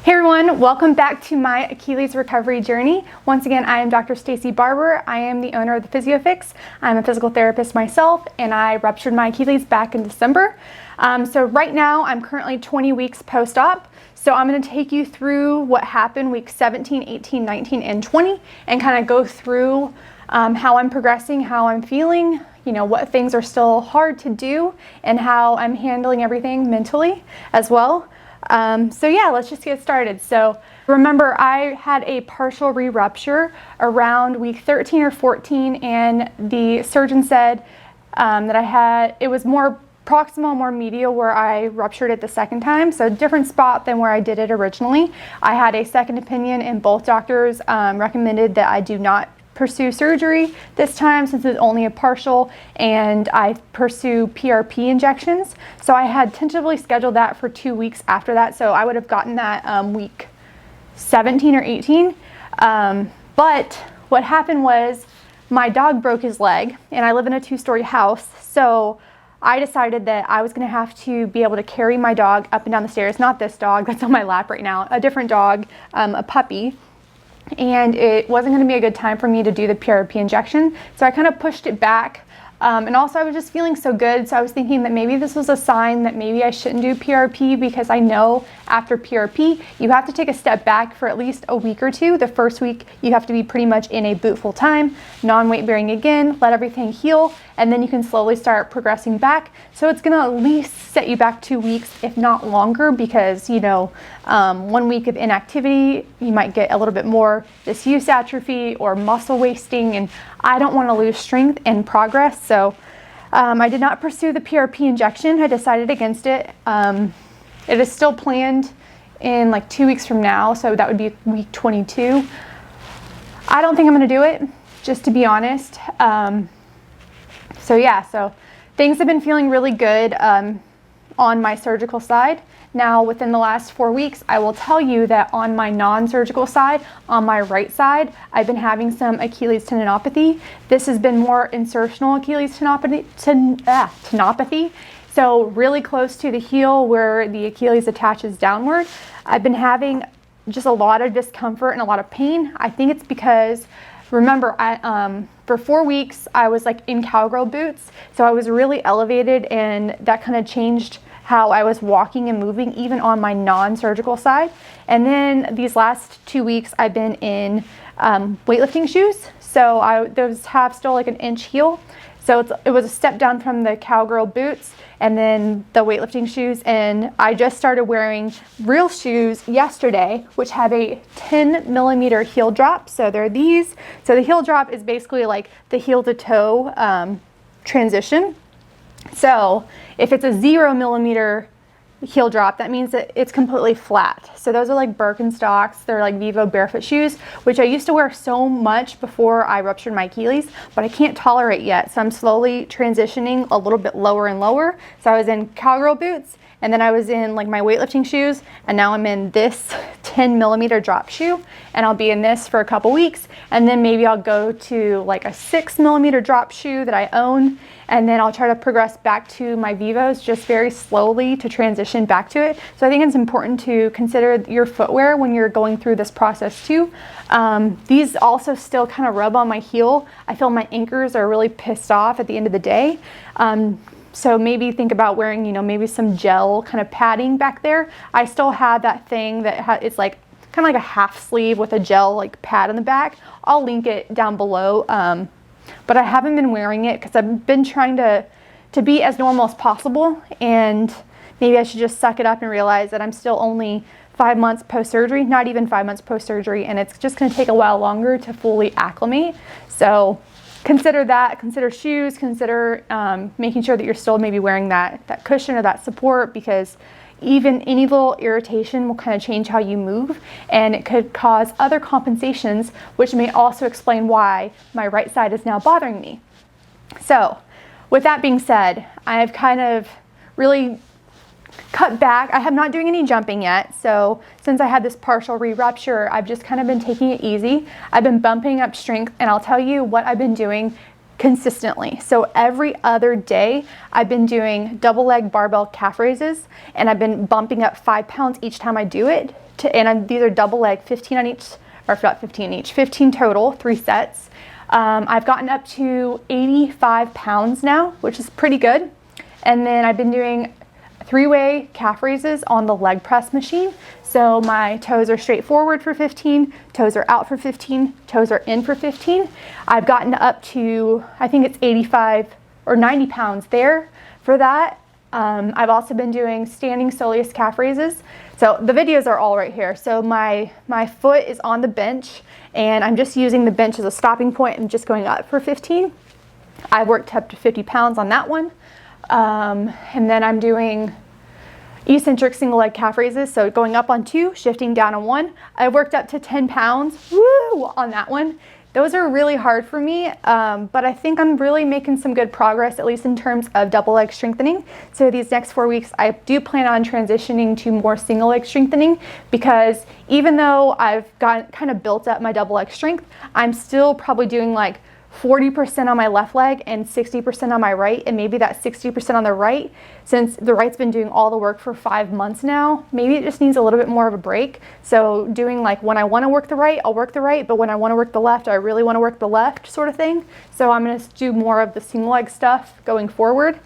Hey everyone, welcome back to my Achilles recovery journey. Once again, I am Dr. Stacy Barber. I am the owner of the PhysioFix. I'm a physical therapist myself, and I ruptured my Achilles back in December. So right now, I'm currently 20 weeks post-op. So I'm going to take you through what happened week 17, 18, 19, and 20, and kind of go through how I'm progressing, how I'm feeling, what things are still hard to do, and how I'm handling everything mentally as well. So yeah, let's just get started. So remember, I had a partial re-rupture around week 13 or 14, and the surgeon said that it was more proximal, more medial where I ruptured it the second time, so different spot than where I did it originally. I had a second opinion, and both doctors recommended that I do not pursue surgery this time since it's only a partial, and I pursue PRP injections. So I had tentatively scheduled that for 2 weeks after that, so I would have gotten that week 17 or 18. But what happened was my dog broke his leg, and I live in a 2-story house, so I decided that I was going to have to be able to carry my dog up and down the stairs. Not this dog that's on my lap right now, a different dog, a puppy. And it wasn't going to be a good time for me to do the PRP injection, so I kind of pushed it back. And also I was just feeling so good, so I was thinking that maybe this was a sign that maybe I shouldn't do PRP, because I know after PRP you have to take a step back for at least a week or two. The first week you have to be pretty much in a boot full time, non-weight bearing again, let everything heal, and then you can slowly start progressing back. So it's going to at least set you back 2 weeks, if not longer, because 1 week of inactivity, you might get a little bit more disuse atrophy or muscle wasting, and I don't want to lose strength and progress. So I did not pursue the PRP injection. I decided against it. It is still planned in like 2 weeks from now, so that would be week 22. I don't think I'm going to do it, just to be honest. So things have been feeling really good on my surgical side. Now, within the last 4 weeks, I will tell you that on my non-surgical side, on my right side, I've been having some Achilles tendinopathy. This has been more insertional Achilles tendinopathy. So really close to the heel where the Achilles attaches downward. I've been having just a lot of discomfort and a lot of pain. I think it's because, remember, for 4 weeks, I was like in cowgirl boots. So I was really elevated, and that kind of changed how I was walking and moving, even on my non-surgical side. And then these last 2 weeks, I've been in weightlifting shoes. So those have still like an inch heel. So it was a step down from the cowgirl boots and then the weightlifting shoes. And I just started wearing real shoes yesterday, which have a 10 millimeter heel drop. So they're these. So the heel drop is basically like the heel to toe transition. So if it's a 0 millimeter heel drop, that means that it's completely flat. So those are like Birkenstocks. They're like Vivo barefoot shoes, which I used to wear so much before I ruptured my Achilles, but I can't tolerate yet. So I'm slowly transitioning a little bit lower and lower. So I was in cowgirl boots, and then I was in like my weightlifting shoes, and now I'm in this 10 millimeter drop shoe, and I'll be in this for a couple weeks, and then maybe I'll go to like a 6 millimeter drop shoe that I own, and then I'll try to progress back to my Vivos just very slowly to transition back to it. So I think it's important to consider your footwear when you're going through this process too. These also still kind of rub on my heel. I feel my anchors are really pissed off at the end of the day. So maybe think about wearing, maybe some gel kind of padding back there. I still have that thing that it's like kind of like a half sleeve with a gel like pad on the back. I'll link it down below. But I haven't been wearing it because I've been trying to be as normal as possible, and maybe I should just suck it up and realize that I'm still only 5 months post-surgery, not even 5 months post-surgery, and it's just going to take a while longer to fully acclimate. So consider that, consider shoes, consider making sure that you're still maybe wearing that cushion or that support, because even any little irritation will kind of change how you move, and it could cause other compensations, which may also explain why my right side is now bothering me. So with that being said, I've kind of really cut back. I am not doing any jumping yet. So since I had this partial re-rupture, I've just kind of been taking it easy. I've been bumping up strength, and I'll tell you what I've been doing consistently. So every other day I've been doing double leg barbell calf raises, and I've been bumping up 5 pounds each time I do it. These are double leg, 15 on each, or not 15 each, 15 total, 3 sets. I've gotten up to 85 pounds now, which is pretty good. And then I've been doing 3-way calf raises on the leg press machine. So my toes are straight forward for 15, toes are out for 15, toes are in for 15. I've gotten up to, I think it's 85 or 90 pounds there for that. I've also been doing standing soleus calf raises. So the videos are all right here. So my foot is on the bench, and I'm just using the bench as a stopping point and just going up for 15. I worked up to 50 pounds on that one. And then I'm doing eccentric single leg calf raises. So going up on 2, shifting down on 1. I worked up to 10 pounds, woo, on that one. Those are really hard for me, but I think I'm really making some good progress, at least in terms of double leg strengthening. So these next 4 weeks, I do plan on transitioning to more single leg strengthening, because even though I've got kind of built up my double leg strength, I'm still probably doing like 40% on my left leg and 60% on my right, and maybe that 60% on the right, since the right's been doing all the work for 5 months now, maybe it just needs a little bit more of a break. So doing like, when I want to work the right, I'll work the right, but when I want to work the left, I really want to work the left, sort of thing. So I'm going to do more of the single leg stuff going forward,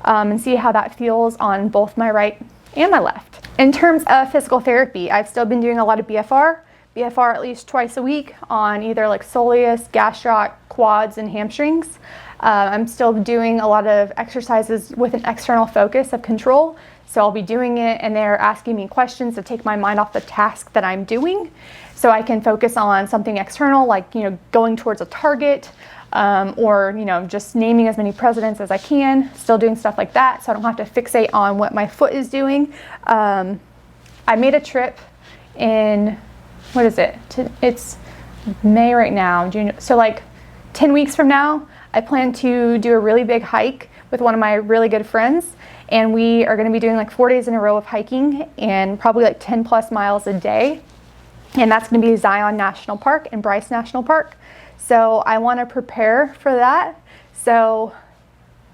and see how that feels on both my right and my left. In terms of physical therapy, I've still been doing a lot of BFR at least twice a week on either like soleus, gastroc, quads, and hamstrings. I'm still doing a lot of exercises with an external focus of control. So I'll be doing it, and they're asking me questions to take my mind off the task that I'm doing, so I can focus on something external, like, going towards a target, or, just naming as many presidents as I can, still doing stuff like that, so I don't have to fixate on what my foot is doing. I made a trip in, what is it? It's May right now, June. So like 10 weeks from now, I plan to do a really big hike with one of my really good friends. And we are going to be doing like 4 days in a row of hiking, and probably like 10 plus miles a day. And that's going to be Zion National Park and Bryce National Park. So I want to prepare for that. So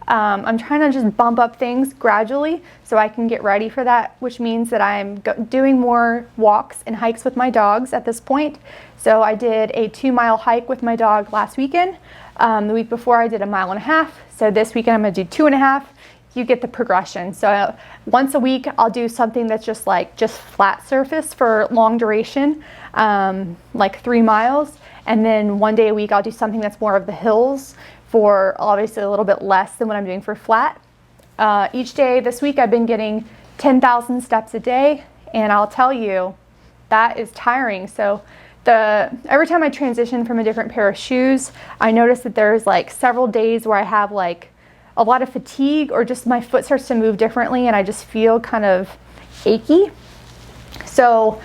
I'm trying to just bump up things gradually so I can get ready for that, which means that I'm doing more walks and hikes with my dogs at this point. So I did a 2-mile hike with my dog last weekend. The week before I did a 1.5 miles. So this weekend I'm going to do 2.5 miles. You get the progression. So once a week I'll do something that's just flat surface for long duration, like 3 miles. And then one day a week I'll do something that's more of the hills, for obviously a little bit less than what I'm doing for flat. Each day this week I've been getting 10,000 steps a day, and I'll tell you, that is tiring. So every time I transition from a different pair of shoes, I notice that there's like several days where I have like a lot of fatigue, or just my foot starts to move differently and I just feel kind of achy. So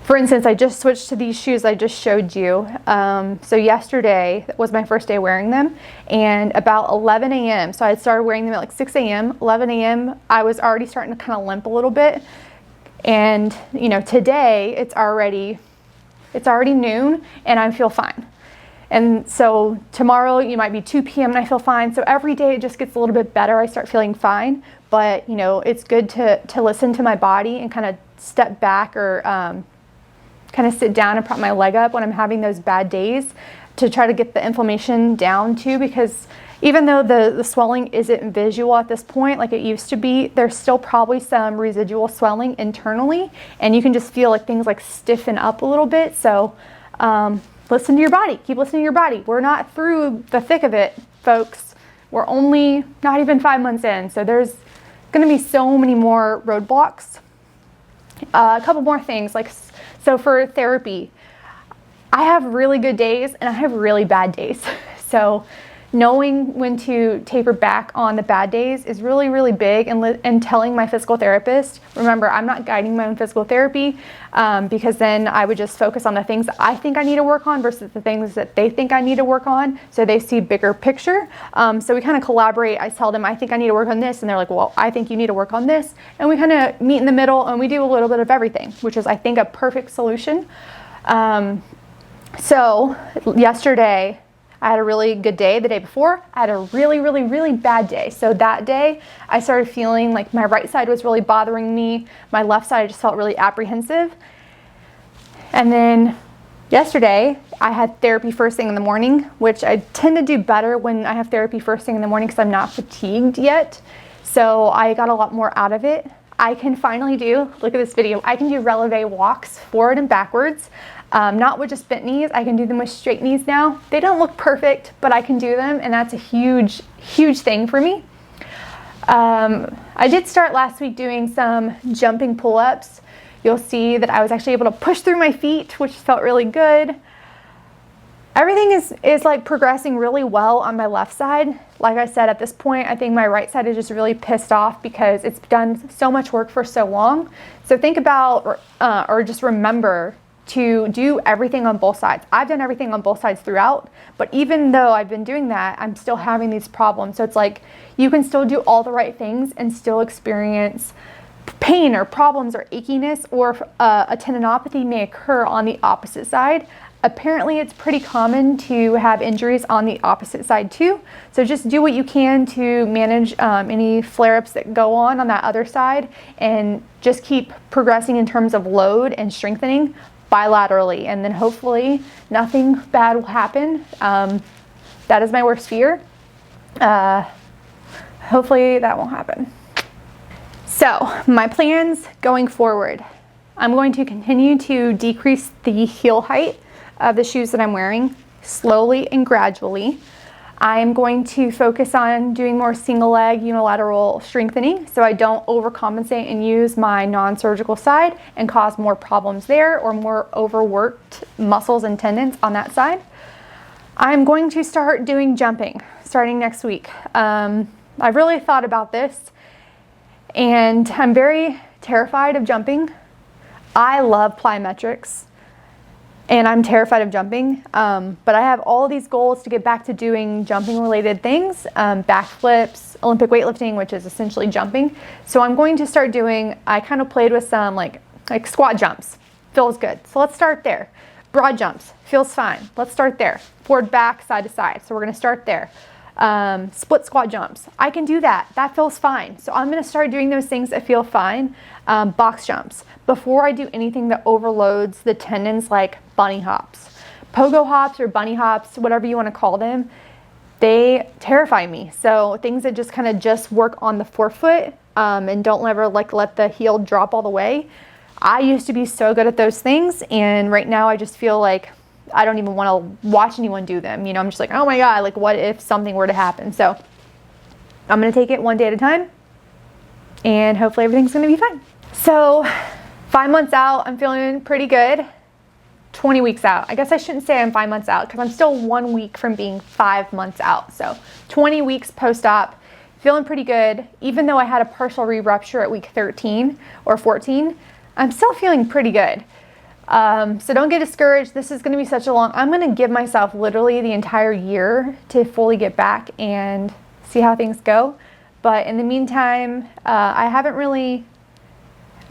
for instance, I just switched to these shoes I just showed you. So yesterday was my first day wearing them, and about 11 a.m., so I started wearing them at like 6 a.m., 11 a.m., I was already starting to kind of limp a little bit. And today it's already noon and I feel fine. And so tomorrow it might be 2 p.m. and I feel fine. So every day it just gets a little bit better. I start feeling fine. But it's good to listen to my body and kind of step back, or kind of sit down and prop my leg up when I'm having those bad days, to try to get the inflammation down too, because even though the swelling isn't visual at this point like it used to be, there's still probably some residual swelling internally, and you can just feel like things like stiffen up a little bit. So listen to your body. Keep listening to your body. We're not through the thick of it, folks. We're only not even 5 months in, so there's going to be so many more roadblocks. A couple more things, so for therapy, I have really good days and I have really bad days. So knowing when to taper back on the bad days is really, really big, and telling my physical therapist. Remember, I'm not guiding my own physical therapy, because then I would just focus on the things that I think I need to work on versus the things that they think I need to work on, so they see bigger picture. So we kind of collaborate. I tell them I think I need to work on this, and they're like, well, I think you need to work on this, and we kind of meet in the middle, and we do a little bit of everything, which is, I think, a perfect solution. So yesterday I had a really good day the day before. I had a really, really, really bad day. So that day I started feeling like my right side was really bothering me. My left side I just felt really apprehensive. And then yesterday I had therapy first thing in the morning, which I tend to do better when I have therapy first thing in the morning because I'm not fatigued yet. So I got a lot more out of it. I can finally look at this video, I can do releve walks forward and backwards. Not with just bent knees, I can do them with straight knees now. They don't look perfect, but I can do them, and that's a huge, huge thing for me. I did start last week doing some jumping pull-ups. You'll see that I was actually able to push through my feet, which felt really good. Everything is like progressing really well on my left side. Like I said, at this point, I think my right side is just really pissed off because it's done so much work for so long. So think about, or just remember to do everything on both sides. I've done everything on both sides throughout, but even though I've been doing that, I'm still having these problems. So it's like you can still do all the right things and still experience pain or problems or achiness, or a tendinopathy may occur on the opposite side. Apparently it's pretty common to have injuries on the opposite side too. So just do what you can to manage any flare-ups that go on that other side, and just keep progressing in terms of load and strengthening bilaterally, and then hopefully nothing bad will happen. That is my worst fear. Hopefully that won't happen. So my plans going forward, I'm going to continue to decrease the heel height of the shoes that I'm wearing slowly and gradually. I'm going to focus on doing more single leg unilateral strengthening so I don't overcompensate and use my non-surgical side and cause more problems there, or more overworked muscles and tendons on that side. I'm going to start doing jumping starting next week. I've really thought about this, and I'm very terrified of jumping. I love plyometrics, and I'm terrified of jumping, but I have all these goals to get back to doing jumping related things, backflips, Olympic weightlifting, which is essentially jumping. So I'm going to start doing, I kind of played with some like squat jumps, feels good. So let's start there. Broad jumps, feels fine. Let's start there. Forward, back, side to side. So we're gonna start there. Split squat jumps, I can do that. That feels fine. So I'm gonna start doing those things that feel fine. Box jumps, before I do anything that overloads the tendons, like bunny hops. Pogo hops or bunny hops, whatever you want to call them, they terrify me. So things that just kind of just work on the forefoot and don't ever let the heel drop all the way. I used to be so good at those things, and right now I just feel like I don't even want to watch anyone do them. I'm just like, oh my God, like what if something were to happen? So I'm going to take it one day at a time, and hopefully everything's going to be fine. So 5 months out, I'm feeling pretty good. 20 weeks out. I guess I shouldn't say I'm 5 months out because I'm still 1 week from being 5 months out. So 20 weeks post-op, feeling pretty good. Even though I had a partial re-rupture at week 13 or 14, I'm still feeling pretty good. So don't get discouraged. This is going to be such a long, I'm going to give myself literally the entire year to fully get back and see how things go. But in the meantime, I've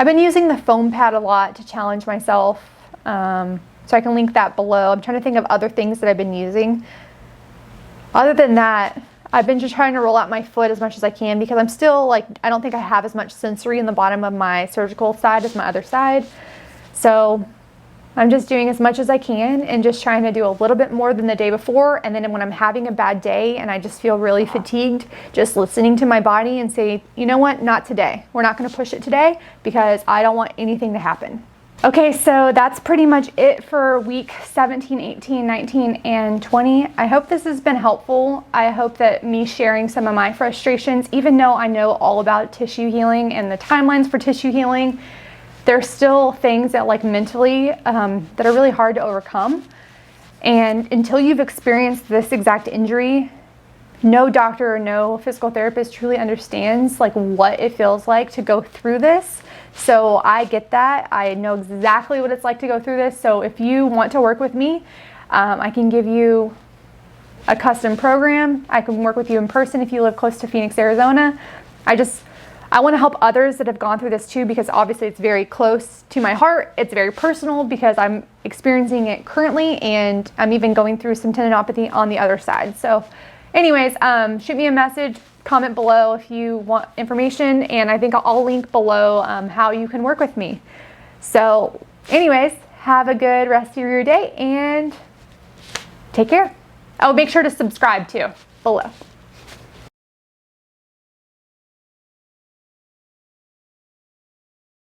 been using the foam pad a lot to challenge myself. So I can link that below. I'm trying to think of other things that I've been using. Other than that, I've been just trying to roll out my foot as much as I can because I'm still like, I don't think I have as much sensory in the bottom of my surgical side as my other side. So I'm just doing as much as I can and just trying to do a little bit more than the day before. And then when I'm having a bad day and I just feel really fatigued, just listening to my body and say, you know what, not today. We're not going to push it today because I don't want anything to happen. Okay, so that's pretty much it for week 17, 18, 19, and 20. I hope this has been helpful. I hope that me sharing some of my frustrations, even though I know all about tissue healing and the timelines for tissue healing, there's still things that mentally that are really hard to overcome. And until you've experienced this exact injury, no doctor or no physical therapist truly understands what it feels like to go through this. So I get that. I know exactly what it's like to go through this. So if you want to work with me, I can give you a custom program. I can work with you in person if you live close to Phoenix, Arizona. I want to help others that have gone through this too, because obviously it's very close to my heart. It's very personal because I'm experiencing it currently, and I'm even going through some tendinopathy on the other side. So anyways, shoot me a message, comment below if you want information, and I think I'll link below how you can work with me. So anyways, have a good rest of your day and take care. Oh, make sure to subscribe too below.